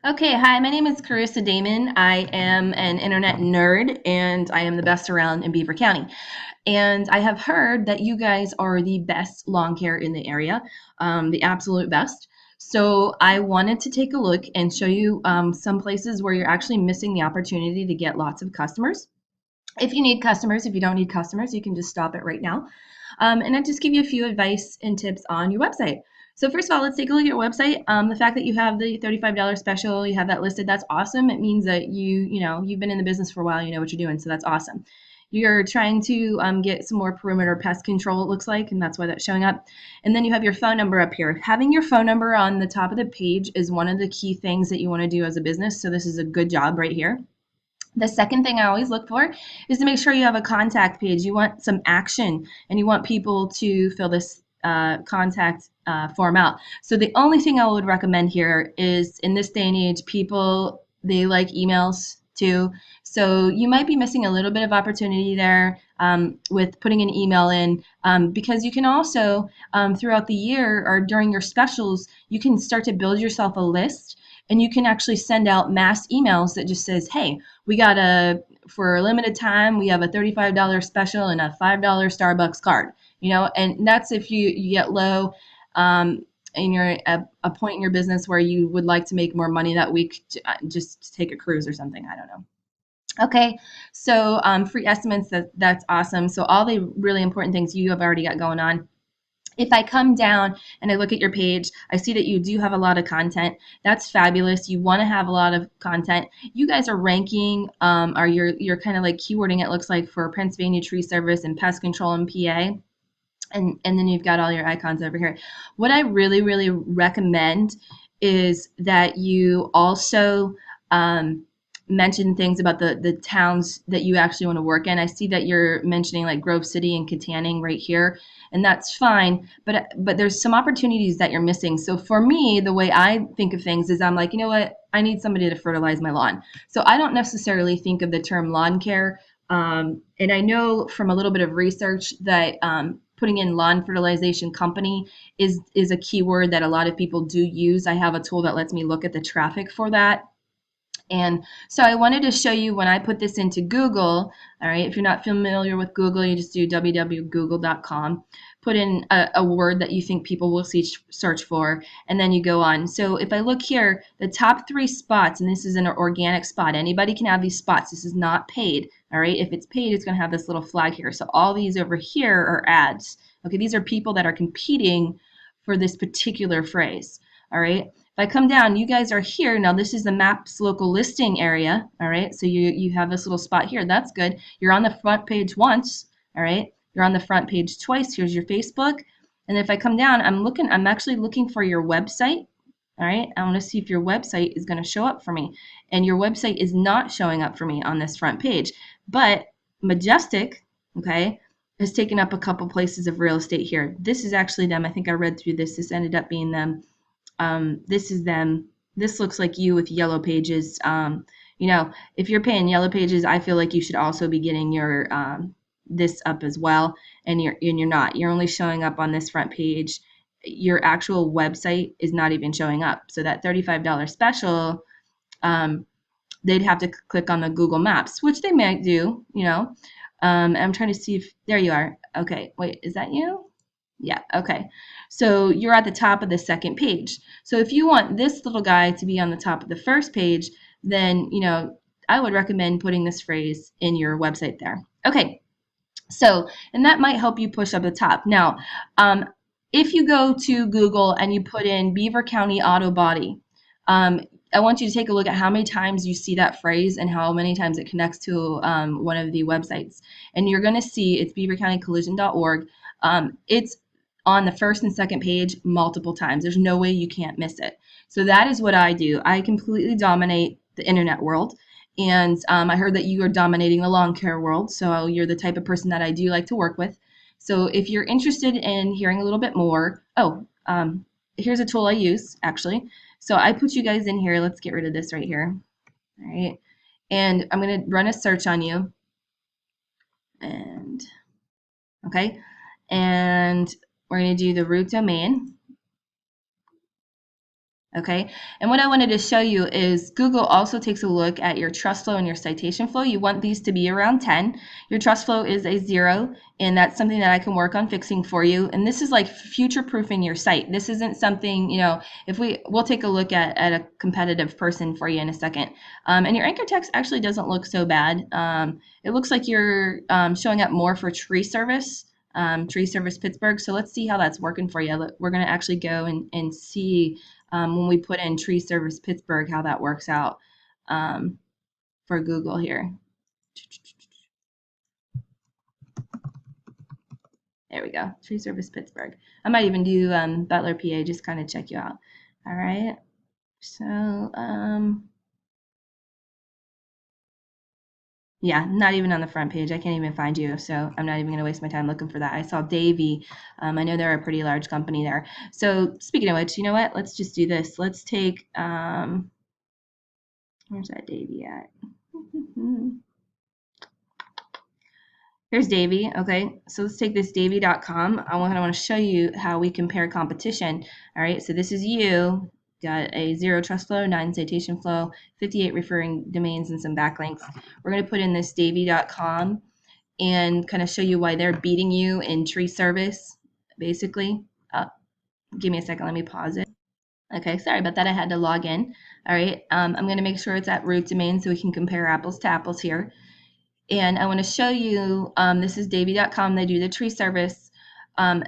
Okay, hi, my name is Carissa Damon. I am an internet nerd and I am the best around in Beaver County. And I have heard that you guys are the best lawn care in the area, the absolute best. So I wanted to take a look and show you some places where you're actually missing the opportunity to get lots of customers. If you need customers, if you don't need customers, you can just stop it right now. And I just give you a few advice and tips on your website. So first of all, let's take a look at your website. The fact that you have the $35 special, you have that listed, that's awesome. It means that you've been in the business for a while, you know what you're doing, so that's awesome. You're trying to get some more perimeter pest control, it looks like, and that's why that's showing up. And then you have your phone number up here. Having your phone number on the top of the page is one of the key things that you want to do as a business. So this is a good job right here. The second thing I always look for is to make sure you have a contact page. You want some action and you want people to fill this contact form out. So the only thing I would recommend here is in this day and age, people, they like emails too. So you might be missing a little bit of opportunity there with putting an email in because you can also, throughout the year or during your specials, you can start to build yourself a list and you can actually send out mass emails that just says, hey, we got for a limited time, we have a $35 special and a $5 Starbucks card, and that's if you get low and you're at a point in your business where you would like to make more money that week, just take a cruise or something. I don't know. Okay, so free estimates, that's awesome. So all the really important things you have already got going on. If I come down and I look at your page, I see that you do have a lot of content. That's fabulous. You want to have a lot of content. You guys are ranking, or you're kind of like keywording, it looks like, for Pennsylvania Tree Service and pest control in PA. And then you've got all your icons over here. What I really, really recommend is that you also mention things about the towns that you actually want to work in. I see that you're mentioning like Grove City and Katanning right here, and that's fine. But there's some opportunities that you're missing. So for me, the way I think of things is I'm like, you know what? I need somebody to fertilize my lawn. So I don't necessarily think of the term lawn care. And I know from a little bit of research that putting in lawn fertilization company is a keyword that a lot of people do use. I have a tool that lets me look at the traffic for that. And so I wanted to show you when I put this into Google. All right, if you're not familiar with Google, you just do www.google.com, put in a word that you think people will search for, and then you go on. So if I look here, the top 3 spots, and this is an organic spot. Anybody can have these spots. This is not paid. All right, if it's paid, it's going to have this little flag here. So all these over here are ads. Okay, these are people that are competing for this particular phrase. All right. If I come down, you guys are here. Now this is the maps local listing area. All right. So you have this little spot here. That's good. You're on the front page once. All right. You're on the front page twice. Here's your Facebook. And if I come down, I'm actually looking for your website. All right. I want to see if your website is going to show up for me. And your website is not showing up for me on this front page. But Majestic, okay, has taken up a couple places of real estate here. This is actually them. I think I read through this. This ended up being them. This is them. This looks like you with yellow pages. If you're paying yellow pages, I feel like you should also be getting your this up as well. And you're not. You're only showing up on this front page. Your actual website is not even showing up. So that $35 special, they'd have to click on the Google Maps, which they might do. I'm trying to see if there you are. Okay, wait, is that you? Yeah, okay. So you're at the top of the second page. So if you want this little guy to be on the top of the first page, then, I would recommend putting this phrase in your website there. Okay, so, and that might help you push up the top. Now, if you go to Google and you put in Beaver County Auto Body, I want you to take a look at how many times you see that phrase and how many times it connects to one of the websites. And you're going to see it's beavercountycollision.org. It's on the first and second page multiple times. There's no way you can't miss it. So that is what I do. I completely dominate the internet world. And I heard that you are dominating the lawn care world. So you're the type of person that I do like to work with. So if you're interested in hearing a little bit more, here's a tool I use actually. So I put you guys in here. Let's get rid of this right here. All right. And I'm going to run a search on you. And okay. And we're going to do the root domain. Okay. And what I wanted to show you is Google also takes a look at your trust flow and your citation flow. You want these to be around 10. Your trust flow is a 0, and that's something that I can work on fixing for you. And this is like future proofing your site. This isn't something, if we'll take a look at a competitive person for you in a second. And your anchor text actually doesn't look so bad. It looks like you're showing up more for Tree Service Pittsburgh. So let's see how that's working for you. We're going to actually go and see when we put in Tree Service Pittsburgh, how that works out for Google here. There we go, Tree Service Pittsburgh. I might even do Butler, PA, just kind of check you out. All right, so yeah, not even on the front page. I can't even find you, so I'm not even going to waste my time looking for that. I saw Davy. I know they're a pretty large company there. So speaking of which, you know what? Let's just do this. Let's take, where's that Davy at? Here's Davy. Okay, so let's take this Davy.com. I want to show you how we compare competition. All right, so this is you. Got a 0 trust flow, 9 citation flow, 58 referring domains, and some backlinks. We're going to put in this Davy.com and kind of show you why they're beating you in tree service, basically. Give me a second. Let me pause it. Okay, sorry about that. I had to log in. All right, I'm going to make sure it's at root domain so we can compare apples to apples here. And I want to show you, this is Davy.com. They do the tree service.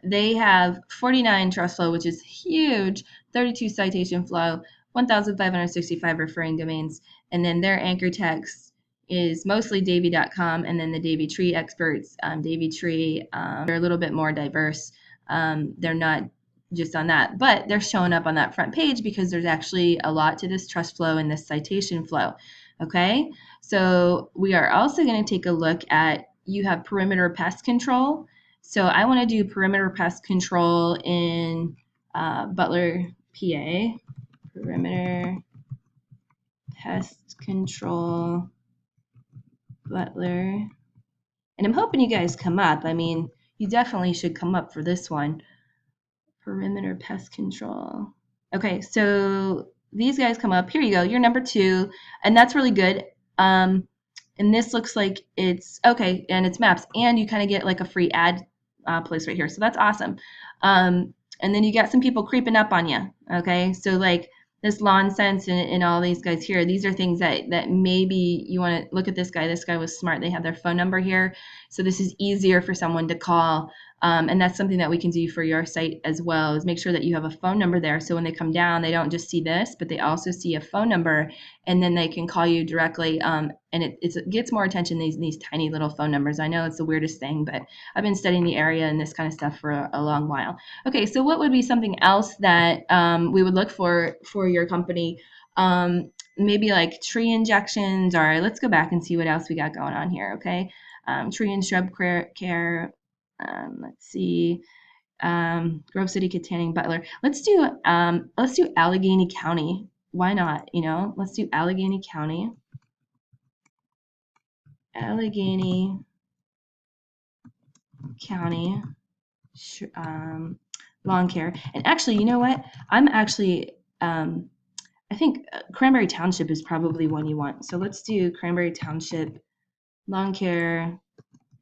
They have 49 trust flow, which is huge, 32 citation flow, 1,565 referring domains. And then their anchor text is mostly Davy.com, and then the Davy Tree experts, Davy Tree, they're a little bit more diverse. They're not just on that, but they're showing up on that front page because there's actually a lot to this trust flow and this citation flow. Okay, so we are also going to take a look at, you have perimeter pest control. So I want to do perimeter pest control in Butler, PA. Perimeter pest control, Butler. And I'm hoping you guys come up. I mean, you definitely should come up for this one. Perimeter pest control. Okay, so these guys come up. Here you go. You're number 2, and that's really good. And this looks like it's okay, and it's maps, and you kind of get like a free ad place right here. So that's awesome. And then you got some people creeping up on you. Okay, so like this lawn sense and all these guys here, these are things that maybe you want to look at. This guy. This guy was smart. They have their phone number here, so this is easier for someone to call. And that's something that we can do for your site as well, is make sure that you have a phone number there. So when they come down, they don't just see this, but they also see a phone number, and then they can call you directly. And it gets more attention, these tiny little phone numbers. I know it's the weirdest thing, but I've been studying the area and this kind of stuff for a long while. Okay, so what would be something else that we would look for your company? Maybe like tree injections, or let's go back and see what else we got going on here. Okay, tree and shrub care. Let's see, Grove City, Katanning, Butler. Let's do Allegheny County. Why not? Let's do Allegheny County. Allegheny County lawn care. And actually, you know what? I'm actually, I think Cranberry Township is probably one you want. So let's do Cranberry Township lawn care.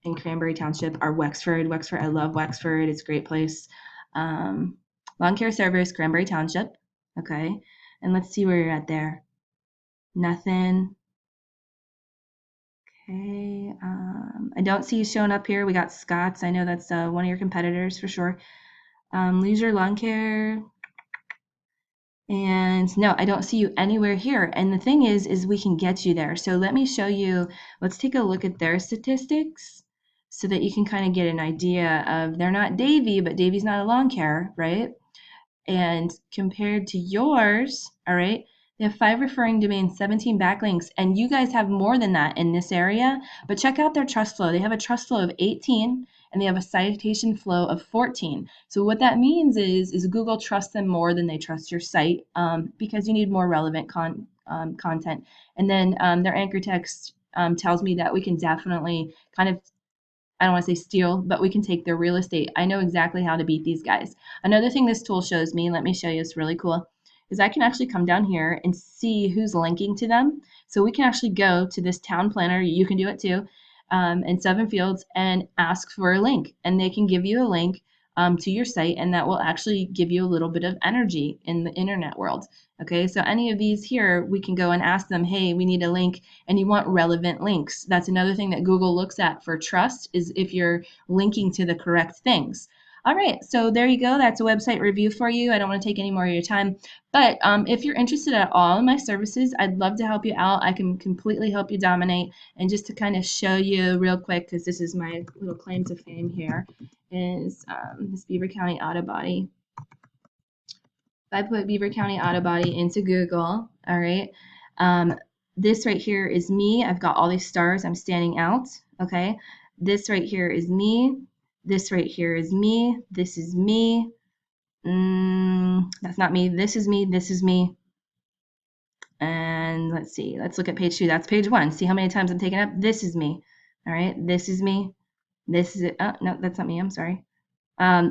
In Cranberry Township, or Wexford. I love Wexford. It's a great place. Lawn care service, Cranberry Township. Okay. And let's see where you're at there. Nothing. Okay. I don't see you showing up here. We got Scott's. I know that's one of your competitors for sure. Leisure Lawn Care. And no, I don't see you anywhere here. And the thing is we can get you there. So let me show you. Let's take a look at their statistics, so that you can kind of get an idea of, they're not Davy, but Davy's not a lawn care, right? And compared to yours, all right, they have 5 referring domains, 17 backlinks, and you guys have more than that in this area. But check out their trust flow. They have a trust flow of 18, and they have a citation flow of 14. So what that means is Google trusts them more than they trust your site, because you need more relevant content. And then their anchor text tells me that we can definitely kind of, I don't want to say steal, but we can take their real estate. I know exactly how to beat these guys. Another thing this tool shows me, let me show you, it's really cool, is I can actually come down here and see who's linking to them. So we can actually go to this town planner. You can do it too, in Seven Fields and ask for a link, and they can give you a link to your site, and that will actually give you a little bit of energy in the internet world. Okay, so any of these here, we can go and ask them, hey, we need a link, and you want relevant links. That's another thing that Google looks at for trust, is if you're linking to the correct things. All right, so there you go. That's a website review for you. I don't want to take any more of your time, but if you're interested at all in my services, I'd love to help you out. I can completely help you dominate. And just to kind of show you real quick, because this is my little claim to fame here, is this Beaver County Auto Body. If I put Beaver County Auto Body into Google, all right, this right here is me. I've got all these stars. I'm standing out, okay? This right here is me. This right here is me. This is me. That's not me. This is me. This is me. And let's see. Let's look at page 2. That's page 1. See how many times I'm taking up? This is me. All right. This is me. This is it. Oh, no, that's not me. I'm sorry.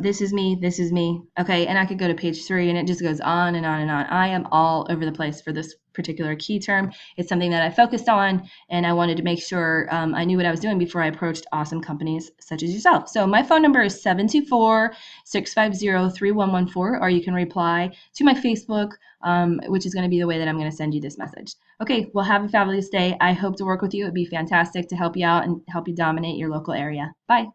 This is me, this is me. Okay, and I could go to page 3 and it just goes on and on and on. I am all over the place for this particular key term. It's something that I focused on, and I wanted to make sure I knew what I was doing before I approached awesome companies such as yourself. So my phone number is 724-650-3114, or you can reply to my Facebook, which is going to be the way that I'm going to send you this message. Okay, well, have a fabulous day. I hope to work with you. It'd be fantastic to help you out and help you dominate your local area. Bye.